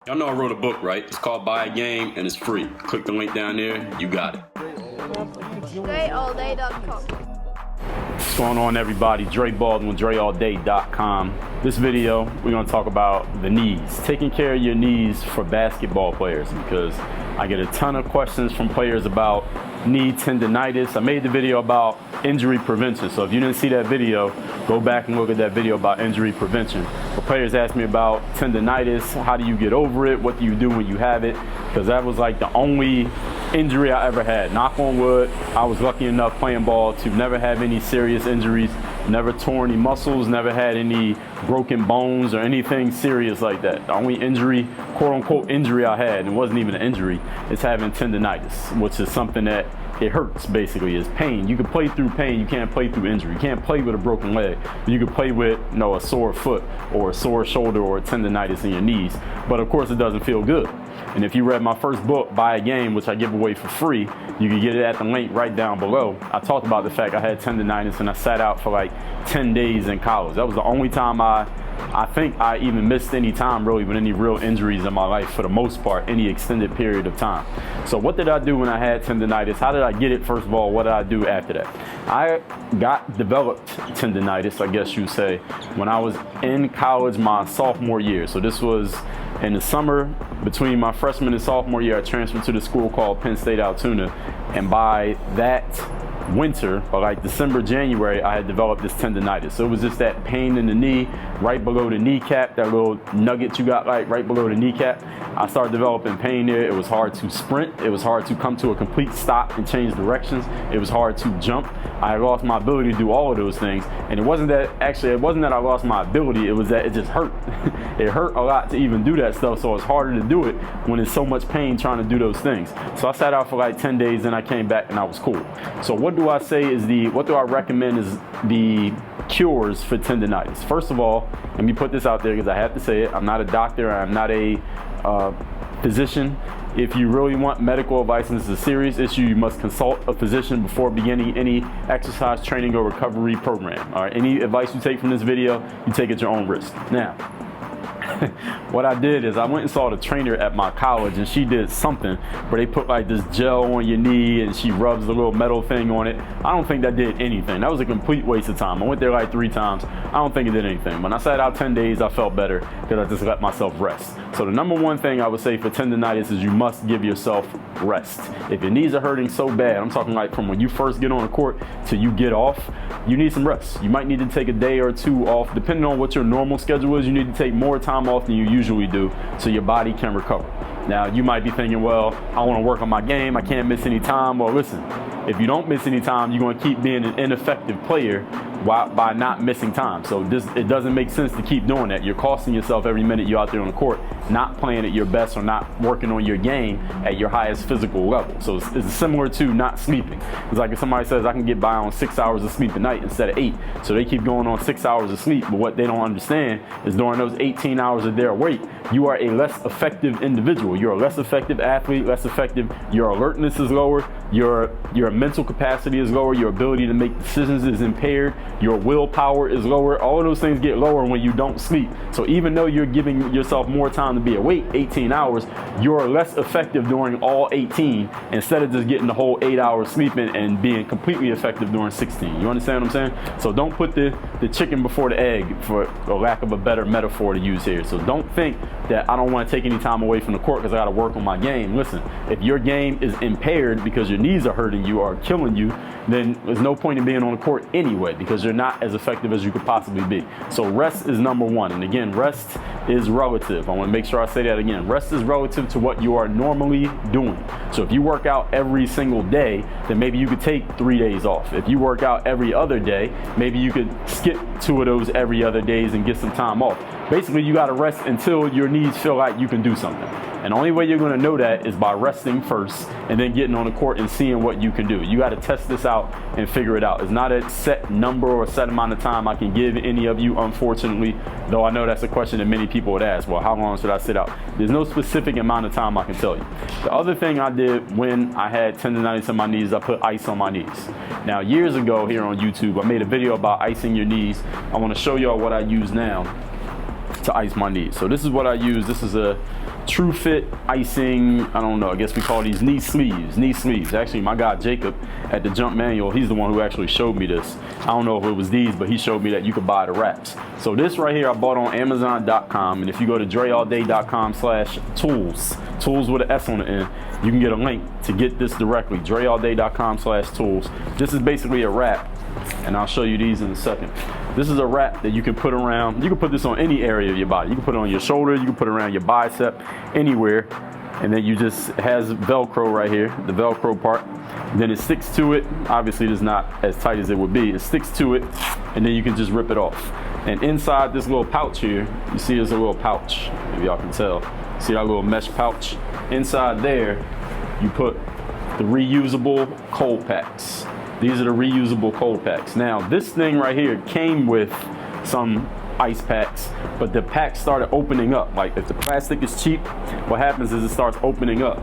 Y'all know I wrote a book, right? It's called Buy a Game and it's free. Click the link down there, you got it. DreAllDay.com. What's going on, everybody? Dre Baldwin, DreAllDay.com. This video, we're going to talk about the knees. Taking care of your knees for basketball players, because I get a ton of questions from players about knee tendonitis. I made the video about injury prevention, so if you didn't see that video, go back and look at that video about injury prevention. But players ask me about tendonitis, how do you get over it, what do you do when you have it, because that was like the only injury I ever had. Knock on wood, I was lucky enough playing ball to never have any serious injuries, never tore any muscles, never had any broken bones or anything serious like that. The only injury, quote unquote injury I had, and it wasn't even an injury, is having tendonitis, which is something that it hurts, basically. It's pain. You can play through pain, you can't play through injury. You can't play with a broken leg, but you can play with, a sore foot or a sore shoulder or a tendonitis in your knees. But of course it doesn't feel good. And if you read my first book, Buy a Game, which I give away for free, you can get it at the link right down below. I talked about the fact I had tendonitis and I sat out for like 10 days in college. That was the only time I think I even missed any time really with any real injuries in my life, for the most part, any extended period of time. So what did I do when I had tendonitis? How did I get it, first of all? What did I do after that? I developed tendonitis, I guess you'd say, when I was in college my sophomore year. So this was in the summer between my freshman and sophomore year. I transferred to the school called Penn State Altoona, and by that winter, or like December, January, I had developed this tendonitis. So it was just that pain in the knee, right below the kneecap, that little nugget you got like right below the kneecap. I started developing pain there. It was hard to sprint. It was hard to come to a complete stop and change directions. It was hard to jump. I lost my ability to do all of those things. And it wasn't that I lost my ability, it was that it just hurt. It hurt a lot to even do that stuff, so it's harder to do it when there's so much pain trying to do those things. So I sat out for like 10 days, and I came back and I was cool. So what do I recommend is the cures for tendonitis? First of all, let me put this out there because I have to say it. I'm not a doctor. I'm not a physician. If you really want medical advice and this is a serious issue, you must consult a physician before beginning any exercise training or recovery program. All right, any advice you take from this video, you take at your own risk. Now, what I did is I went and saw the trainer at my college, and she did something where they put like this gel on your knee and she rubs the little metal thing on it. I don't think that did anything. That was a complete waste of time. I went there like 3 times. I don't think it did anything. When I sat out 10 days, I felt better because I just let myself rest. So the number one thing I would say for tendonitis is you must give yourself rest. If your knees are hurting so bad, I'm talking like from when you first get on the court till you get off, you need some rest. You might need to take a day or 2 off. Depending on what your normal schedule is, you need to take more time off than you usually do so your body can recover. Now, you might be thinking, well, I want to work on my game, I can't miss any time. Well, listen, if you don't miss any time, you're going to keep being an ineffective player by not missing time. So it doesn't make sense to keep doing that. You're costing yourself every minute you're out there on the court, not playing at your best or not working on your game at your highest physical level. So it's similar to not sleeping. It's like if somebody says, I can get by on 6 hours of sleep a night instead of 8. So they keep going on 6 hours of sleep, but what they don't understand is during those 18 hours that they're awake, you are a less effective individual. You're a less effective athlete, less effective. Your alertness is lower. Your mental capacity is lower. Your ability to make decisions is impaired. Your willpower is lower. All of those things get lower when you don't sleep. So even though you're giving yourself more time to be awake, 18 hours, you're less effective during all 18 instead of just getting the whole 8 hours sleeping and being completely effective during 16. You understand what I'm saying? So don't put the chicken before the egg, for lack of a better metaphor to use here. So don't think that I don't want to take any time away from the court because I got to work on my game. Listen, if your game is impaired because your knees are hurting you or killing you, then there's no point in being on the court anyway, because you're not as effective as you could possibly be. So rest is number one. And again, rest is relative. I want to make sure I say that again. Rest is relative to what you are normally doing. So if you work out every single day, then maybe you could take 3 days off. If you work out every other day, maybe you could skip 2 of those every other days and get some time off. Basically, you got to rest until your knees feel like you can do something. And the only way you're going to know that is by resting first and then getting on the court and seeing what you can do. You got to test this out and figure it out. It's not a set number or a set amount of time I can give any of you, unfortunately, though I know that's a question that many people would ask. Well, how long should I sit out? There's no specific amount of time I can tell you. The other thing I did when I had tendonitis in my knees, I put ice on my knees. Now, years ago here on YouTube, I made a video about icing your knees. I want to show y'all what I use now to ice my knees. So this is what I use. This is a True Fit icing, I don't know, I guess we call these knee sleeves. Actually, my guy Jacob at the Jump Manual, he's the one who actually showed me this. I don't know if it was these, but he showed me that you could buy the wraps. So this right here I bought on Amazon.com, and if you go to dreallday.com/tools, tools with an S on the end, you can get a link to get this directly, dreallday.com/tools. This is basically a wrap, and I'll show you these in a second. This is a wrap that you can put around. You can put this on any area of your body. You can put it on your shoulder, you can put it around your bicep, anywhere. And then it has Velcro right here, the Velcro part. Then it sticks to it. Obviously, it's not as tight as it would be. It sticks to it, and then you can just rip it off. And inside this little pouch here, you see there's a little pouch, if y'all can tell. See that little mesh pouch? Inside there, you put the reusable cold packs. These are the reusable cold packs. Now, this thing right here came with some ice packs, but the packs started opening up. Like, if the plastic is cheap, what happens is it starts opening up.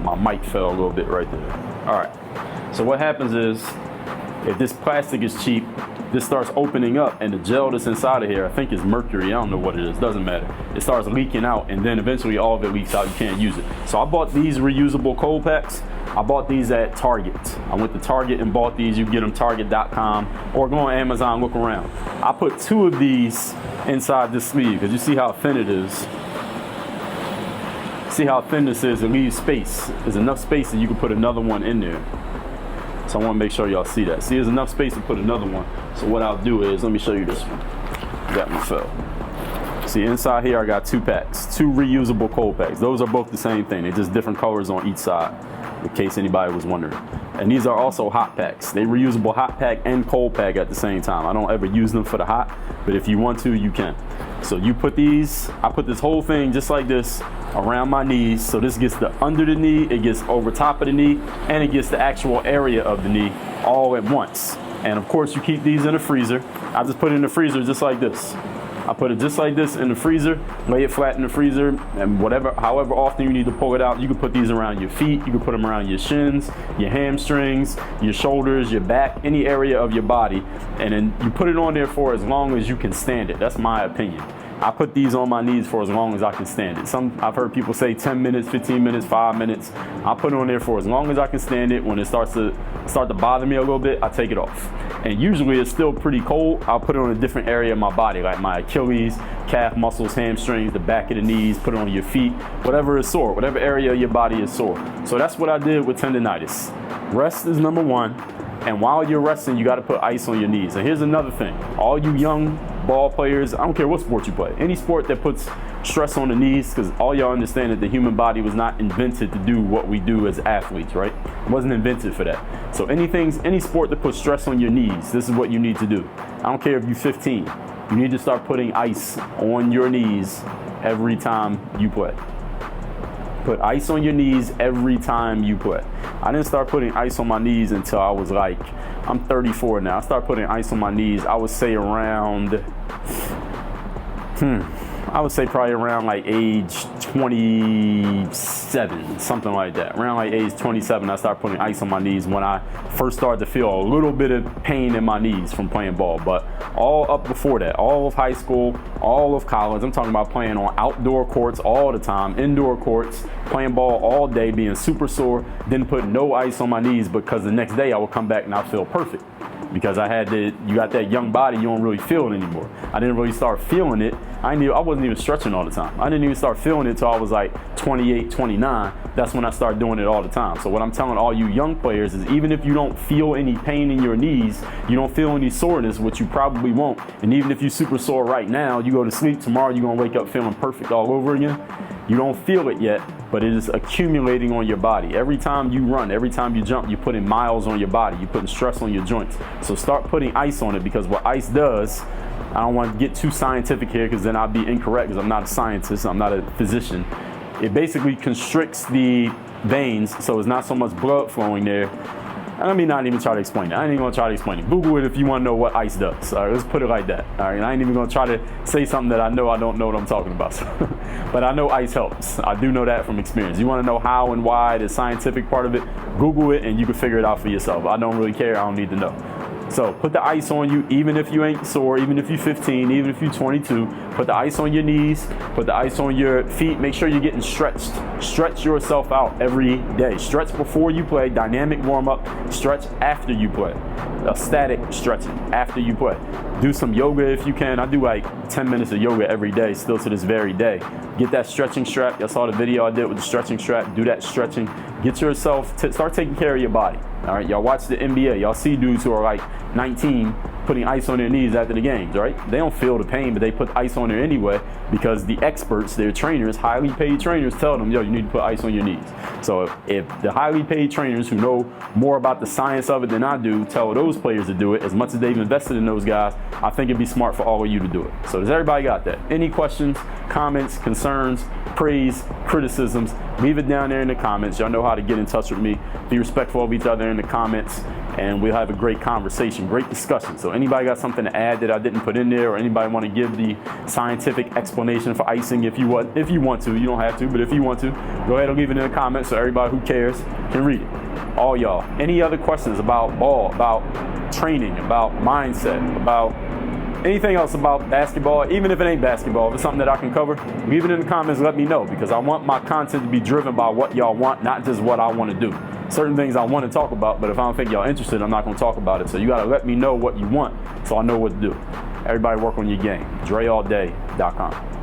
My mic fell a little bit right there. All right, so what happens is, if this plastic is cheap, this starts opening up, and the gel that's inside of here, I think is mercury, I don't know what it is, doesn't matter. It starts leaking out, and then eventually all of it leaks out, you can't use it. So I bought these reusable cold packs. I bought these at Target. I went to Target and bought these. You can get them target.com, or go on Amazon, look around. I put 2 of these inside this sleeve, because you see how thin it is. See how thin this is? It leaves space. There's enough space that you can put another one in there. So I want to make sure y'all see that. See, there's enough space to put another one. So what I'll do is, let me show you this one. That one fell. See, inside here I got 2 packs, 2 reusable cold packs. Those are both the same thing. They're just different colors on each side, in case anybody was wondering. And these are also hot packs. They reusable hot pack and cold pack at the same time. I don't ever use them for the hot, but if you want to, you can. So you put these, I put this whole thing just like this around my knees. So this gets the under the knee, it gets over top of the knee, and it gets the actual area of the knee all at once. And of course you keep these in the freezer. I just put it in the freezer just like this. I put it just like this in the freezer, lay it flat in the freezer, and however often you need to pull it out, you can put these around your feet, you can put them around your shins, your hamstrings, your shoulders, your back, any area of your body, and then you put it on there for as long as you can stand it. That's my opinion. I put these on my knees for as long as I can stand it. I've heard people say 10 minutes, 15 minutes, 5 minutes. I put it on there for as long as I can stand it. When it starts to bother me a little bit, I take it off. And usually it's still pretty cold. I'll put it on a different area of my body, like my Achilles, calf muscles, hamstrings, the back of the knees, put it on your feet, whatever is sore, whatever area of your body is sore. So that's what I did with tendonitis. Rest is number 1. And while you're resting, you got to put ice on your knees. And here's another thing. All you young ball players, I don't care what sport you play, any sport that puts stress on the knees, because all y'all understand that the human body was not invented to do what we do as athletes, right? It wasn't invented for that. So any sport that puts stress on your knees, this is what you need to do. I don't care if you're 15. You need to start putting ice on your knees every time you play. Put ice on your knees every time you play. I didn't start putting ice on my knees until I was like, I'm 34 now. I started putting ice on my knees, I would say around, I would say probably around like age 27, something like that. Around like age 27, I started putting ice on my knees when I first started to feel a little bit of pain in my knees from playing ball. But all up before that, all of high school, all of college, I'm talking about playing on outdoor courts all the time, indoor courts, playing ball all day, being super sore, didn't put no ice on my knees, because the next day I would come back and I feel perfect. Because you got that young body, you don't really feel it anymore. I didn't really start feeling it. I wasn't even stretching all the time. I didn't even start feeling it until I was like 28, 29. That's when I started doing it all the time. So what I'm telling all you young players is, even if you don't feel any pain in your knees, you don't feel any soreness, which you probably won't. And even if you're super sore right now, you go to sleep, tomorrow you're gonna wake up feeling perfect all over again. You don't feel it yet, but it is accumulating on your body. Every time you run, every time you jump, you're putting miles on your body. You're putting stress on your joints. So start putting ice on it, because what ice does, I don't want to get too scientific here, because then I'll be incorrect, because I'm not a scientist, I'm not a physician. It basically constricts the veins, so it's not so much blood flowing there. And let me not even try to explain it. I ain't even gonna try to explain it. Google it if you wanna know what ice does. All right, let's put it like that. All right, and I ain't even gonna try to say something that I know I don't know what I'm talking about. But I know ice helps. I do know that from experience. You wanna know how and why, the scientific part of it, Google it and you can figure it out for yourself. I don't really care, I don't need to know. So put the ice on you, even if you ain't sore, even if you're 15, even if you're 22. Put the ice on your knees, put the ice on your feet. Make sure you're getting stretched. Stretch yourself out every day. Stretch before you play, dynamic warm-up. Stretch after you play. A static stretching after you play. Do some yoga if you can. I do like 10 minutes of yoga every day, still to this very day. Get that stretching strap. Y'all saw the video I did with the stretching strap. Do that stretching. Get yourself, start taking care of your body. All right, y'all watch the NBA. Y'all see dudes who are like 19 putting ice on their knees after the games, right? They don't feel the pain, but they put ice on there anyway because the experts, their trainers, highly paid trainers tell them, yo, you need to put ice on your knees. So if the highly paid trainers who know more about the science of it than I do tell those players to do it, as much as they've invested in those guys, I think it'd be smart for all of you to do it. So does everybody got that? Any questions, comments, concerns, praise, criticisms? Leave it down there in the comments. Y'all know how to get in touch with me. Be respectful of each other in the comments, and we'll have a great conversation, great discussion. So anybody got something to add that I didn't put in there, or anybody want to give the scientific explanation for icing if you want to. You don't have to, but if you want to, go ahead and leave it in the comments so everybody who cares can read it. All y'all. Any other questions about ball, about training, about mindset, about anything else about basketball, even if it ain't basketball, if it's something that I can cover, leave it in the comments, let me know, because I want my content to be driven by what y'all want, not just what I want to do. Certain things I want to talk about, but if I don't think y'all interested, I'm not going to talk about it. So you got to let me know what you want so I know what to do. Everybody work on your game. DreAllDay.com.